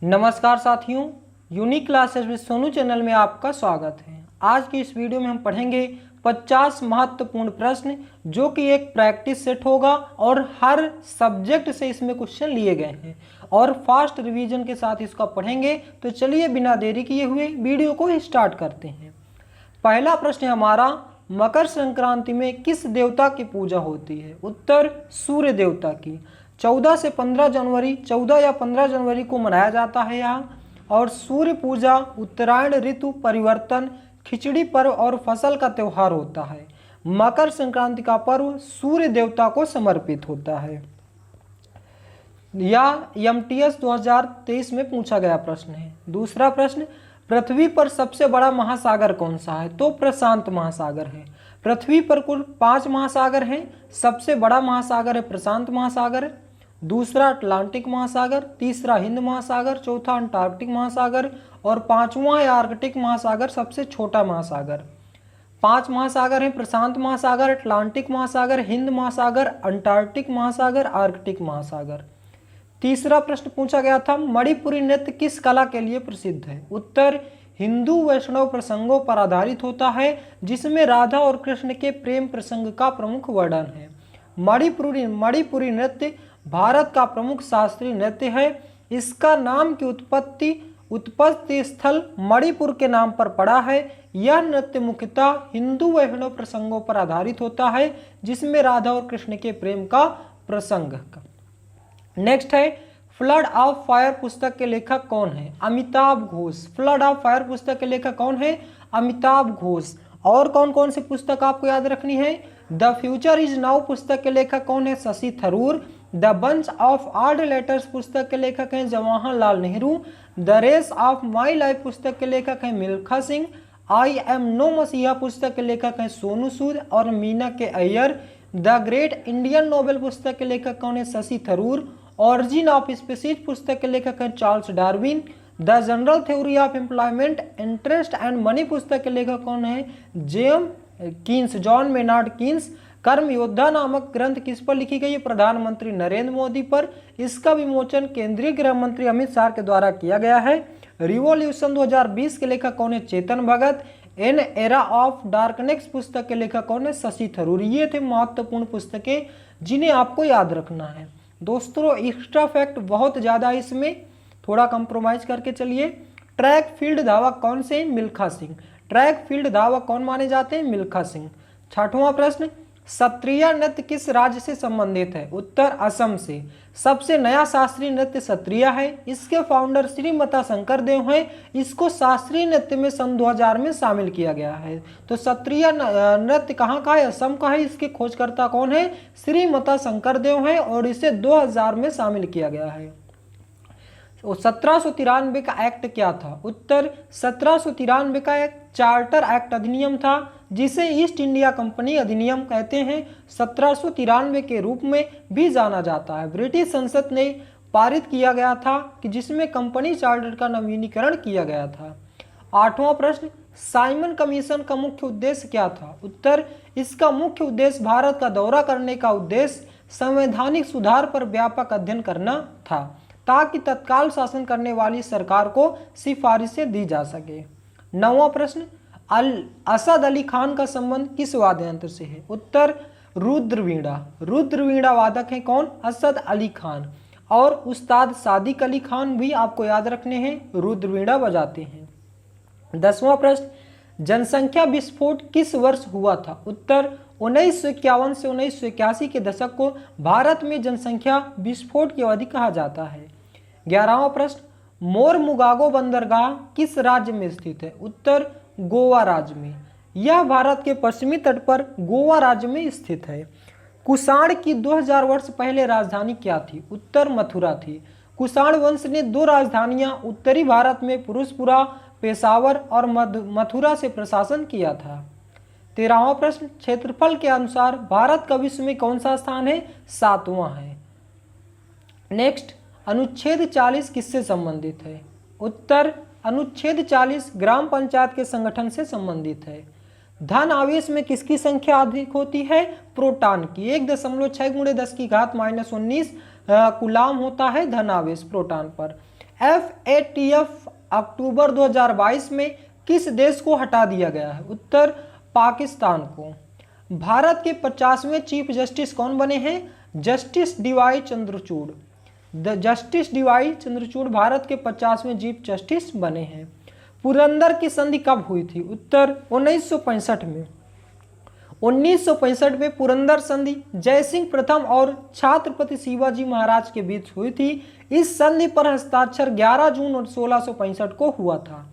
नमस्कार साथियों, unique classes with Sonu channel में आपका स्वागत है। आज की इस वीडियो में हम पढ़ेंगे 50 महत्वपूर्ण प्रश्न जो कि एक प्रैक्टिस सेट होगा और हर सब्जेक्ट से इसमें क्वेश्चन लिए गए हैं और फास्ट रिवीजन के साथ इसका पढ़ेंगे। तो चलिए बिना देरी किए हुए वीडियो को स्टार्ट करते हैं। पहला प्रश्न है हमारा, मकर संक्रांति में किस देवता की पूजा होती है? उत्तर सूर्य देवता की। 14 से 15 जनवरी 14 या 15 जनवरी को मनाया जाता है यहाँ। और सूर्य पूजा उत्तरायण ऋतु परिवर्तन, खिचड़ी पर्व और फसल का त्यौहार होता है। मकर संक्रांति का पर्व सूर्य देवता को समर्पित होता है। या एमटीएस 2023 में पूछा गया प्रश्न है। दूसरा प्रश्न, पृथ्वी पर सबसे बड़ा महासागर कौन सा है? तो प्रशांत महासागर है। पृथ्वी पर कुल 5 महासागर हैं। सबसे बड़ा महासागर है प्रशांत महासागर, दूसरा अटलांटिक महासागर, तीसरा हिंद महासागर, चौथा अंटार्कटिक महासागर और पांचवा है आर्कटिक महासागर, सबसे छोटा महासागर। 5 महासागर हैं, प्रशांत महासागर, अटलांटिक महासागर, हिंद महासागर, अंटार्कटिक महासागर, आर्कटिक महासागर। तीसरा प्रश्न पूछा गया था, मणिपुरी नृत्य किस कला के लिए प्रसिद्ध है? उत्तर हिंदू वैष्णव प्रसंगों पर आधारित होता है जिसमें राधा और कृष्ण के प्रेम प्रसंग का प्रमुख वर्णन है। मणिपुरी नृत्य भारत का प्रमुख शास्त्रीय नृत्य है। इसका नाम की उत्पत्ति स्थल मणिपुर के नाम पर पड़ा है। यह नृत्य मुख्यतः हिंदू वैष्णव प्रसंगों पर आधारित होता है जिसमें राधा और कृष्ण के प्रेम का प्रसंग। नेक्स्ट है, फ्लड ऑफ फायर पुस्तक के लेखक कौन है? Amitabh Ghosh. Flood of fire पुस्तक के लेखक कौन है? अमिताभ घोष। और कौन कौन सी पुस्तक आपको याद रखनी है? द फ्यूचर इज नाउ पुस्तक के लेखक कौन है? Shashi Tharoor. The bunch of odd letters पुस्तक के लेखक हैं Jawaharlal Nehru. The race of my life पुस्तक के लेखक हैं Milkha Singh. I am no messiah पुस्तक के लेखक हैं सोनू सूद और Meena K Iyer. The great Indian novel पुस्तक के लेखक कौन है? Shashi Tharoor. Origin of species पुस्तक के लेखक हैं Charles Darwin. The general theory of employment interest and money पुस्तक के लेखक कौन है? James Keynes, John Maynard Keynes. Karma Yoddha नामक ग्रंथ किस पर लिखी गई है? प्रधानमंत्री नरेंद्र मोदी पर। इसका विमोचन केंद्रीय गृह मंत्री अमित शाह के द्वारा किया गया है। रिवॉल्यूशन 2020 के लेखक कौन है? Chetan Bhagat. An era of darkness पुस्तक के लेखक कौन है? शशि थरूर। ये थे महत्वपूर्ण पुस्तकें जिन्हें आपको याद रखना है। दोस्तों एक्स्ट्रा फैक्ट बहुत ज़्यादा इसमें, थोड़ा कंप्रोमाइज करके चलिए। ट्रैक फील्ड धावक कौन से? मिल्खा सिंह। ट्रैक फील्ड धावक कौन माने जाते हैं? मिल्खा सिंह। 6वां प्रश्न, सत्रिया नृत्य किस राज्य से संबंधित है? उत्तर असम से। सबसे नया शास्त्रीय नृत्य सत्रिया है। इसके फाउंडर श्रीमता शंकर देव हैं। इसको शास्त्रीय नृत्य में सन 2000 में शामिल किया गया है। तो सत्रिया नृत्य कहाँ का है? असम का है। इसके खोजकर्ता कौन है? श्रीमता शंकर देव हैं और इसे 2000 में शामिल किया गया है। 1793 का एक्ट क्या था? उत्तर 1793 का एक चार्टर एक्ट अधिनियम था जिसे ईस्ट इंडिया कंपनी अधिनियम कहते हैं। 1793 के रूप में भी जाना जाता है। ब्रिटिश संसद ने पारित किया गया था कि जिसमें कंपनी चार्टर का नवीनीकरण किया गया था। 8वां प्रश्न, साइमन कमीशन का मुख्य उद्देश्य क्या था? उत्तर इसका मुख्य उद्देश्य भारत का दौरा करने का उद्देश्य संवैधानिक सुधार पर व्यापक अध्ययन करना था ताकि तत्काल शासन करने वाली सरकार को सिफारिशें दी जा सके। 9वां प्रश्न, असद अली खान का संबंध किस वाद्य यंत्र से है? उत्तर रुद्रवीणा। रुद्रवीणा वादक हैं कौन? असद अली खान। और उस्ताद सादिक अली खान भी आपको याद रखने हैं, रुद्रवीणा बजाते हैं। 10वां प्रश्न, जनसंख्या विस्फोट किस वर्ष हुआ था? उत्तर 1951 से 1981 के दशक को भारत में जनसंख्या विस्फोट की अवधि कहा जाता है। 11वां प्रश्न, मोरमुगागो बंदरगाह किस राज्य में स्थित है? उत्तर गोवा राज्य में। यह भारत के पश्चिमी तट पर गोवा राज्य में स्थित है। कुषाण की 2000 वर्ष पहले राजधानी क्या थी? उत्तर मथुरा थी। कुषाण वंश ने 2 राजधानियां उत्तरी भारत में पुरुषपुरा, पेशावर और मथुरा से प्रशासन किया था। 13वां प्रश्न, क्षेत्रफल के अनुसार भारत का विश्व में कौन सा स्थान है? 7वां है। नेक्स्ट, अनुच्छेद 40 किससे संबंधित है? उत्तर अनुच्छेद 40 ग्राम पंचायत के संगठन से संबंधित है। धन आवेश में किसकी संख्या अधिक होती है? प्रोटॉन की। 1.6 × 10⁻⁻19 कुलाम होता है धन आवेश प्रोटॉन पर। FATF अक्टूबर 2022 में किस देश को हटा दिया गया है? उत्तर पाकिस्तान को। भारत के 50वें चीफ जस्टिस कौन बने हैं? Justice DY Chandrachud. Justice DY Chandrachud Bharat के 50वें चीफ जस्टिस बने हैं। पुरंदर की संधि कब हुई थी? उत्तर 1965 में। 1965 में पुरंदर संधि जयसिंह प्रथम और छत्रपति शिवाजी महाराज के बीच हुई थी। इस संधि पर हस्ताक्षर 11 जून 1665 को हुआ था।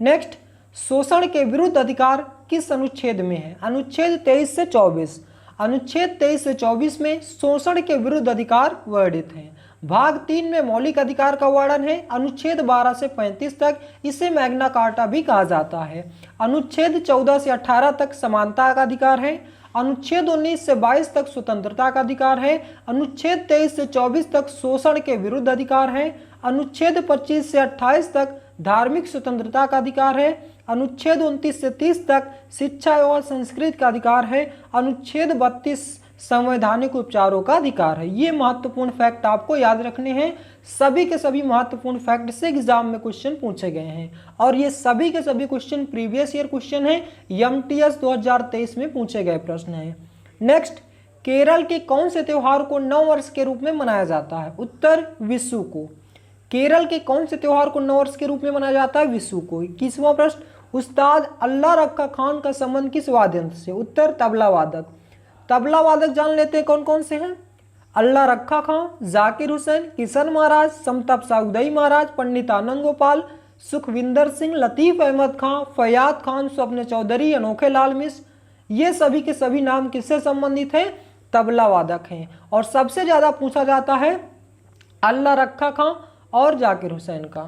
नेक्स्ट, शोषण के विरुद्ध अधिकार किस अनुच्छेद में है? अनुच्छेद 23 से 24। अनुच्छेद 23 से 24 में शोषण के विरुद्ध अधिकार वर्णित हैं। भाग 3 में मौलिक अधिकार का वर्णन है। अनुच्छेद 12 से 35 तक इसे मैग्ना कार्टा भी कहा जाता है। अनुच्छेद 14 से 18 तक समानता का अधिकार है। अनुच्छेद 19 से 22 तक स्वतंत्रता का अधिकार है। अनुच्छेद 23 से 24 तक शोषण के विरुद्ध अधिकार है। अनुच्छेद 25 से 28 तक धार्मिक स्वतंत्रता का अधिकार है। अनुच्छेद 29 से 30 तक शिक्षा एवं संस्कृति का अधिकार है। अनुच्छेद 32 संवैधानिक उपचारों का अधिकार है। ये महत्वपूर्ण फैक्ट आपको याद रखने हैं। सभी के सभी महत्वपूर्ण फैक्ट से एग्जाम में क्वेश्चन पूछे गए हैं और ये सभी के सभी क्वेश्चन प्रीवियस ईयर क्वेश्चन है, MTS 2023 में पूछे गए प्रश्न है। नेक्स्ट, केरल के कौन से त्योहार को नव वर्ष के रूप में मनाया जाता है? उत्तर विशु को। केरल के कौन से त्योहार को नव वर्ष के रूप में मनाया जाता है? विशु को। 21वां प्रश्न, उस्ताद अल्लाह रक्का खान का संबंध किस वाद्ययंत्र से? उत्तर तबला वादक। तबला वादक जान लेते हैं कौन कौन से हैं? अल्लाह रक्का खान, जाकिर हुसैन, किशन महाराज, समताप साउदई महाराज, पंडित आनंद गोपाल, सुखविंदर सिंह, लतीफ अहमद खान, फयाद खान, स्वप्न चौधरी, अनोखे लाल मिश्र। ये सभी के सभी नाम किससे संबंधित हैं? तबला वादक हैं। और सबसे ज्यादा पूछा जाता है अल्लाह रक्का खान और जाकिर हुसैन का।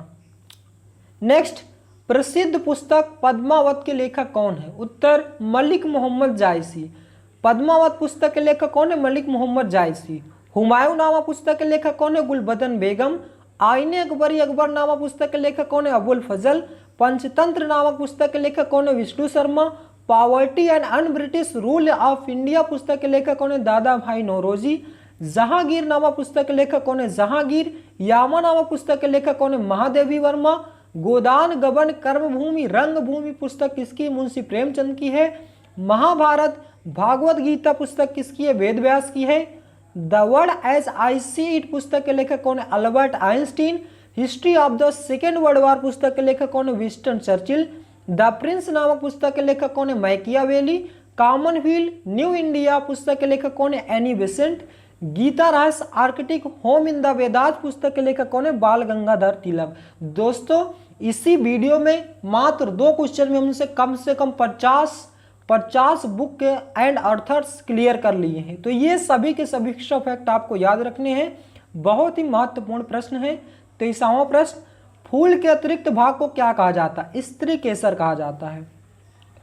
नेक्स्ट, प्रसिद्ध पुस्तक पद्मावत के लेखक कौन है? उत्तर मलिक मोहम्मद जायसी। पद्मावत पुस्तक के लेखक कौन है? मलिक मोहम्मद जायसी। हुमायूं नामा पुस्तक के लेखक कौन है? गुलबदन बेगम। आईने अकबरी अकबर नामा पुस्तक के लेखक कौन है? अबुल फजल। पंचतंत्र नामक पुस्तक के लेखक कौन है? Vishnu Sharma. Poverty and un British rule of India पुस्तक के लेखक कौन है? दादा भाई नौरोजी। जहांगीर नामा पुस्तक के लेखक कौन है? जहांगीर। यामा नामा पुस्तक के लेखक कौन है? महादेवी वर्मा। गोदान गबन कर्मभूमि रंगभूमि पुस्तक किसकी? मुंशी प्रेमचंद की है। महाभारत भागवत गीता पुस्तक किसकी है? वेद व्यास की है। The world as I see it पुस्तक के लेखक कौन है? Albert Einstein. History of the second world war पुस्तक के लेखक कौन है? Winston Churchill. द प्रिंस नामक पुस्तक के लेखक कौन है? मैकियावेली। कॉमनवेल्थ न्यू इंडिया पुस्तक के लेखक कौन है? Any Besant. Gita Rahasya Arctic home in the Vedanta पुस्तक के लेखक कौन है? बाल गंगाधर तिलक। दोस्तों, इसी वीडियो में मात्र 2 क्वेश्चन में हमसे कम 50 बुक के एंड ऑथर्स क्लियर कर लिए हैं। तो ये सभी के सभी एक्स्ट्रा फैक्ट आपको याद रखने हैं। बहुत ही महत्वपूर्ण प्रश्न है। 23वां प्रश्न, फूल के अतिरिक्त भाग को क्या कहा जाता है? स्त्री केसर कहा जाता है।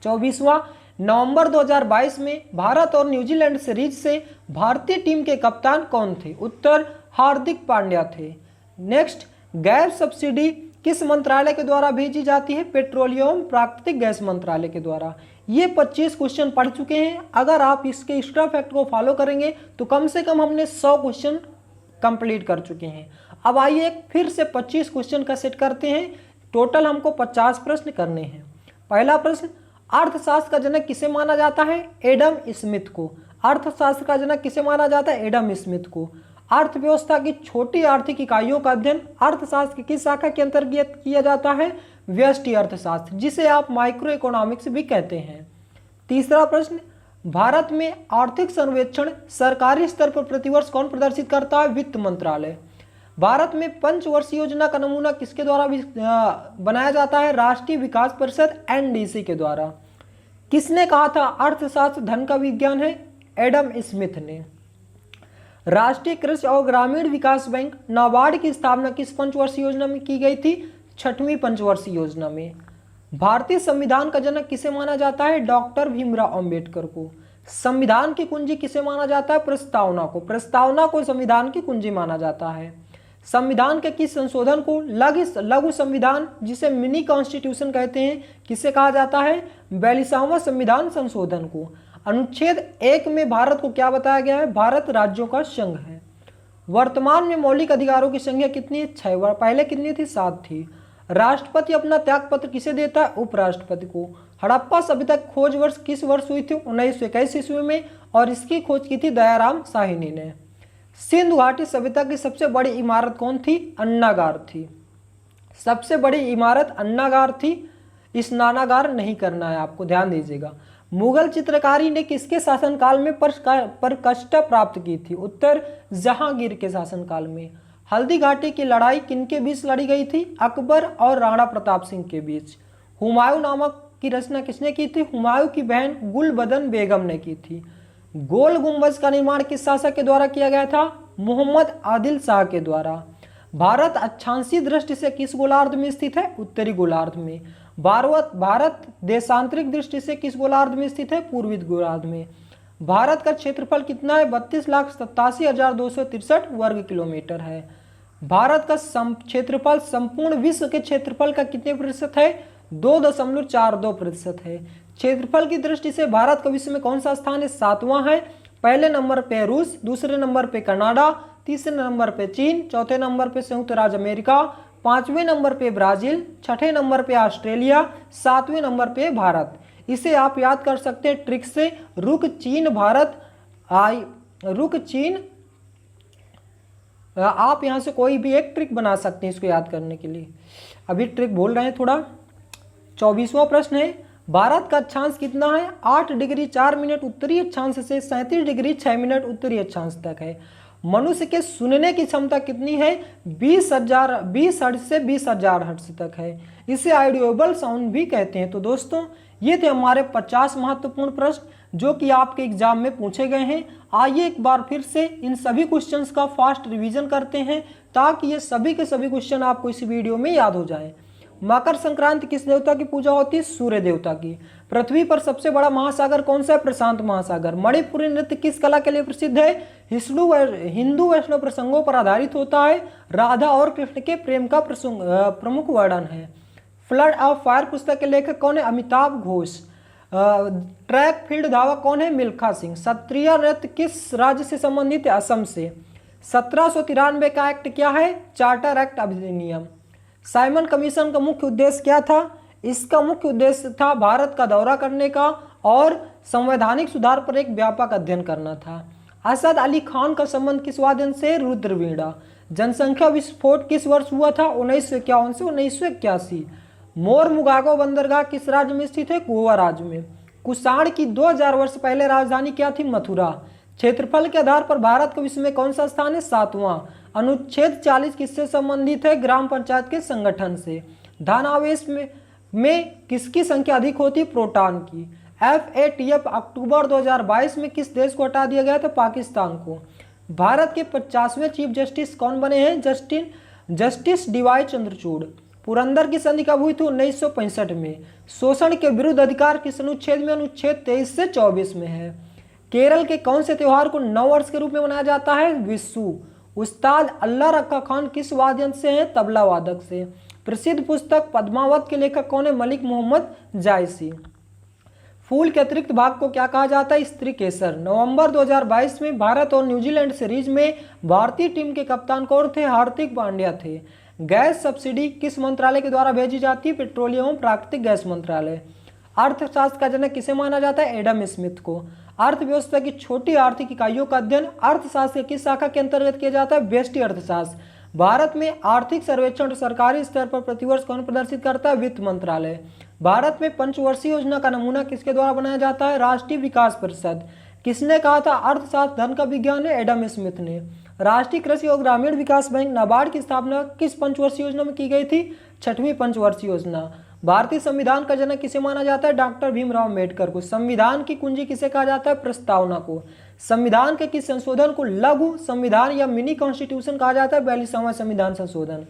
24वां, नवंबर 2022 में भारत और न्यूजीलैंड सीरीज से भारतीय टीम के कप्तान कौन थे? उत्तर हार्दिक पांड्या थे। नेक्स्ट, गैस सब्सिडी किस मंत्रालय के द्वारा भेजी जाती है? पेट्रोलियम प्राकृतिक गैस मंत्रालय के द्वारा। ये 25 क्वेश्चन पढ़ चुके हैं। अगर आप इसके एक्स्ट्रा फैक्ट को फॉलो करेंगे तो कम से कम हमने 100 क्वेश्चन कंप्लीट कर चुके हैं। अब आइए फिर से 25 क्वेश्चन का सेट करते हैं। टोटल हमको 50 प्रश्न करने हैं। पहला प्रश्न, अर्थशास्त्र का जनक किसे माना जाता है? एडम स्मिथ को। अर्थशास्त्र का जनक किसे माना जाता है? एडम स्मिथ को। अर्थव्यवस्था की छोटी आर्थिक इकाइयों का अध्ययन अर्थशास्त्र की किस शाखा के अंतर्गत किया जाता है? व्यष्टि अर्थशास्त्र, जिसे आप माइक्रो इकोनॉमिक्स भी कहते हैं। तीसरा प्रश्न, भारत में आर्थिक सर्वेक्षण सरकारी स्तर पर प्रतिवर्ष कौन प्रदर्शित करता है? वित्त मंत्रालय। भारत में पंचवर्षीय योजना का नमूना किसके द्वारा बनाया जाता है? राष्ट्रीय विकास परिषद NDC के द्वारा। किसने कहा था अर्थशास्त्र धन का विज्ञान है? एडम स्मिथ ने। राष्ट्रीय कृषि और ग्रामीण विकास बैंक नाबार्ड की स्थापना किस पंचवर्षीय योजना में की गई थी? 6वीं पंचवर्षीय योजना में। भारतीय संविधान का जनक किसे माना जाता है? डॉक्टर भीमराव अंबेडकर को। संविधान की कुंजी किसे माना जाता है? प्रस्तावना को। प्रस्तावना को संविधान की कुंजी माना जाता है। संविधान के किस संशोधन को लघु संविधान, जिसे मिनी कॉन्स्टिट्यूशन कहते हैं, किसे कहा जाता है? 42वां संविधान संशोधन को। अनुच्छेद 1 में भारत को क्या बताया गया है? भारत राज्यों का संघ है। वर्तमान में मौलिक अधिकारों की संख्या कितनी है? 6। पहले कितनी थी? 7 थी। राष्ट्रपति अपना त्याग पत्र किसे देता है? उपराष्ट्रपति को। हड़प्पा सभ्यता की खोज वर्ष किस वर्ष हुई थी? 1921 ईस्वी में, और इसकी खोज की थी दयाराम साहनी ने। सिंधु घाटी सभ्यता की सबसे बड़ी इमारत कौन थी? अन्नागार थी। सबसे बड़ी इमारत अन्नागार थी, स्नानागार नहीं करना है आपको, ध्यान दीजिएगा। मुगल चित्रकारी ने किसके शासनकाल में प्रतिष्ठा प्राप्त की थी? उत्तर, जहांगीर के शासनकाल में। हल्दी घाटी की लड़ाई किनके बीच लड़ी गई थी? अकबर और राणा प्रताप सिंह के बीच। हुमायूं नामक की रचना किसने की थी? हुमायूं की बहन गुलबदन बेगम ने की थी। गोल गुंबज का निर्माण किस शासक के द्वारा किया गया था? मोहम्मद आदिल शाह के द्वारा। भारत अक्षांशीय दृष्टि से किस गोलार्ध में स्थित है? उत्तरी गोलार्ध में। भारत देशांतरिक दृष्टि से किस गोलार्ध में स्थित है? पूर्वी गोलार्ध में। भारत का क्षेत्रफल कितना है? 32,87,263 वर्ग किलोमीटर है। भारत का क्षेत्रफल संपूर्ण विश्व के क्षेत्रफल का कितने प्रतिशत है? 2.42% है। क्षेत्रफल की दृष्टि से भारत का विश्व में कौन सा स्थान है? 7वां है। पहले नंबर पे रूस, दूसरे नंबर पे कनाडा, तीसरे नंबर पे चीन, चौथे नंबर पे संयुक्त राज्य अमेरिका, 5वें नंबर पे ब्राजील, 6ठे नंबर पे ऑस्ट्रेलिया, 7वें नंबर पे भारत। इसे आप याद कर सकते हैं ट्रिक से, रुक चीन भारत रुक चीन। आप यहां से कोई भी एक ट्रिक बना सकते हैं इसको याद करने के लिए। अभी ट्रिक बोल रहे हैं थोड़ा। 24वां प्रश्न है, भारत का अक्षांश कितना है? 8 डिग्री 4 मिनट उत्तरी अक्षांश से 37 डिग्री 6 मिनट उत्तरी अक्षांश तक है। मनुष्य के सुनने की क्षमता कितनी है? 20 हर्ट्ज से 20,000 हर्ट्ज तक है। इसे ऑडियोबल साउंड भी कहते हैं। तो दोस्तों, ये थे हमारे 50 महत्वपूर्ण प्रश्न जो कि आपके एग्जाम में पूछे गए हैं। आइए एक बार फिर से इन सभी क्वेश्चंस का फास्ट रिवीजन करते हैं ताकि ये सभी के सभी क्वेश्चन आपको इस वीडियो में याद हो जाए। मकर संक्रांति किस देवता की पूजा होती है? सूर्य देवता की। पृथ्वी पर सबसे बड़ा महासागर कौन सा है? प्रशांत महासागर। मणिपुरी नृत्य किस कला के लिए प्रसिद्ध है? हिंदू वैष्णव प्रसंगों पर आधारित होता है। राधा और कृष्ण के प्रेम का प्रमुख वर्णन है। फ्लड ऑफ फायर पुस्तक के लेखक कौन है? अमिताभ घोष। ट्रैक फील्ड धावक कौन है? मिल्खा सिंह। क्षत्रिय नृत्य किस राज्य से संबंधित है? असम से। 1793 का एक्ट क्या है? चार्टर एक्ट अधिनियम। साइमन कमीशन का मुख्य उद्देश्य क्या था? इसका मुख्य उद्देश्य था भारत का दौरा करने का और संवैधानिक सुधार पर एक व्यापक अध्ययन करना था। असद अली खान का संबंध किस वाद्य से? रुद्रवीणा। जनसंख्या विस्फोट किस वर्ष हुआ था? 1951 से 1981। मोर मुगागो बंदरगाह किस राज्य में स्थित है? गोवा राज्य में। कुषाण की 2000 वर्ष पहले राजधानी क्या थी? मथुरा। क्षेत्रफल के आधार पर भारत का विश्व में कौन सा स्थान है? 7वां। अनुच्छेद 40 किससे संबंधित है? ग्राम पंचायत के संगठन से। धनावेश में किसकी संख्या अधिक होती है? प्रोटॉन की। FATF अक्टूबर 2022 में किस देश को हटा दिया गया था? पाकिस्तान को। भारत के 50वें चीफ जस्टिस कौन बने हैं? Justice DY Chandrachud. पुरंदर की संधि कब हुई थी? 1965 में। शोषण के विरुद्ध अधिकार किस अनुच्छेद में? अनुच्छेद 23 से 24 में है। केरल के कौन से त्योहार को नववर्ष के रूप में मनाया जाता है? विशु। उस्ताद अल्लाह रक्का खान किस वाद्य यंत्र से हैं? तबला वादक से। प्रसिद्ध पुस्तक पद्मावत के लेखक कौन है? मलिक मोहम्मद जायसी। फूल के अतिरिक्त भाग को क्या कहा जाता है? स्त्री केसर। नवंबर 2022 में भारत और न्यूजीलैंड सीरीज में भारतीय टीम के कप्तान कौन थे? हार्दिक पांड्या थे। गैस सब्सिडी किस मंत्रालय के द्वारा भेजी जाती है? पेट्रोलियम एवं प्राकृतिक गैस मंत्रालय। अर्थशास्त्र का जनक किसे माना जाता है? एडम स्मिथ को। अर्थव्यवस्था की छोटी आर्थिक इकाइयों का अध्ययन अर्थशास्त्र की किस शाखा के अंतर्गत किया जाता है? व्यष्टि अर्थशास्त्र। भारत में आर्थिक सर्वेक्षण सरकारी स्तर पर प्रतिवर्ष कौन प्रदर्शित करता है? वित्त मंत्रालय। भारत में पंचवर्षीय योजना का नमूना किसके द्वारा बनाया जाता है? राष्ट्रीय विकास परिषद। किसने कहा था अर्थशास्त्र धन का विज्ञान है? एडम स्मिथ ने। राष्ट्रीय कृषि और ग्रामीण विकास बैंक नाबार्ड की स्थापना किस पंचवर्षीय योजना में की गई थी? 6वीं पंचवर्षीय योजना। भारतीय संविधान का जनक किसे माना जाता है? डॉक्टर भीमराव अम्बेडकर को। संविधान की कुंजी किसे कहा जाता है? प्रस्तावना को। संविधान के किस संशोधन को लघु संविधान या मिनी कॉन्स्टिट्यूशन कहा जाता है? 42वां संविधान संशोधन।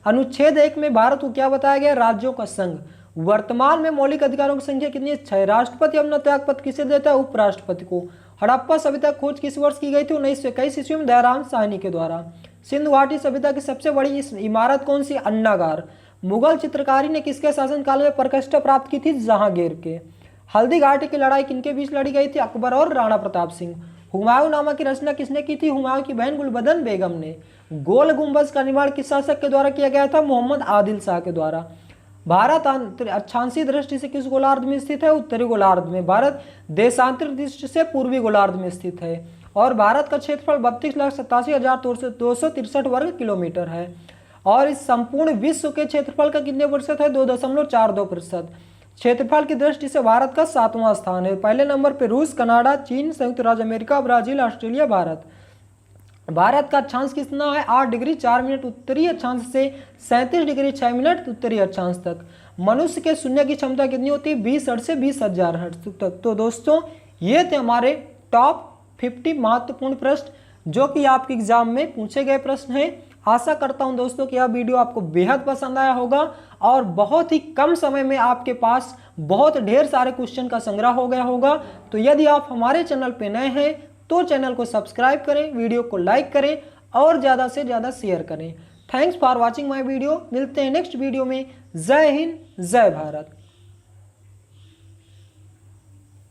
अनुच्छेद 1 में भारत को क्या बताया गया? राज्यों का संघ। वर्तमान में मौलिक अधिकारों की संख्या कितनी है? 6। राष्ट्रपति अपना त्यागपत्र किसे देता है? उपराष्ट्रपति को। हड़प्पा सभ्यता खोज किस वर्ष की गई थी? 1921 ईस्वी में दयाराम साहनी के द्वारा। सिंधु घाटी सभ्यता की सबसे बड़ी इमारत कौन सी? अन्नागार। मुगल चित्रकारी ने किसके शासनकाल में प्रतिष्ठा प्राप्त की थी? जहांगीर के। हल्दी घाटी की लड़ाई किनके बीच लड़ी गई थी? अकबर और राणा प्रताप सिंह। हुमायूं नामा की रचना किसने की थी? हुमायूं की बहन गुलबदन बेगम ने। गोल गुंबज का निर्माण किस शासक के द्वारा किया गया था? मोहम्मद आदिल शाह के द्वारा। भारत अक्षांशीय दृष्टि से किस गोलार्ध में स्थित है? उत्तरी गोलार्ध में। भारत देशांतरित दृष्टि से पूर्वी गोलार्ध में स्थित है। और भारत का क्षेत्रफल 32,87,263 वर्ग किलोमीटर है। और इस संपूर्ण विश्व के क्षेत्रफल का कितने प्रतिशत है? 2.42%। क्षेत्रफल की दृष्टि से भारत का 7वां स्थान है। पहले नंबर पर रूस, कनाडा, चीन, संयुक्त राज्य America, Brazil, Australia, Bharat. Bharat का अक्षांश कितना है? 8 डिग्री 4 मिनट उत्तरी अक्षांश से 37 डिग्री 6 मिनट उत्तरी अक्षांश तक। मनुष्य के सुनने की क्षमता कितनी होती है? 20 हर्ट्ज से 20,000 हर्ट्ज तक। तो दोस्तों ये थे हमारे टॉप 50 महत्वपूर्ण प्रश्न जो कि आपके एग्जाम में पूछे गए प्रश्न हैं। आशा करता हूं दोस्तों कि यह वीडियो आपको बेहद पसंद आया होगा और बहुत ही कम समय में आपके पास बहुत ढेर सारे क्वेश्चन का संग्रह हो गया होगा। तो यदि आप हमारे चैनल पे नए हैं तो चैनल को सब्सक्राइब करें, वीडियो को लाइक करें और ज़्यादा से ज़्यादा शेयर करें। Thanks for watching my video. मिलते हैं नेक्स्ट वीडियो में। जय हिंद, जय भारत।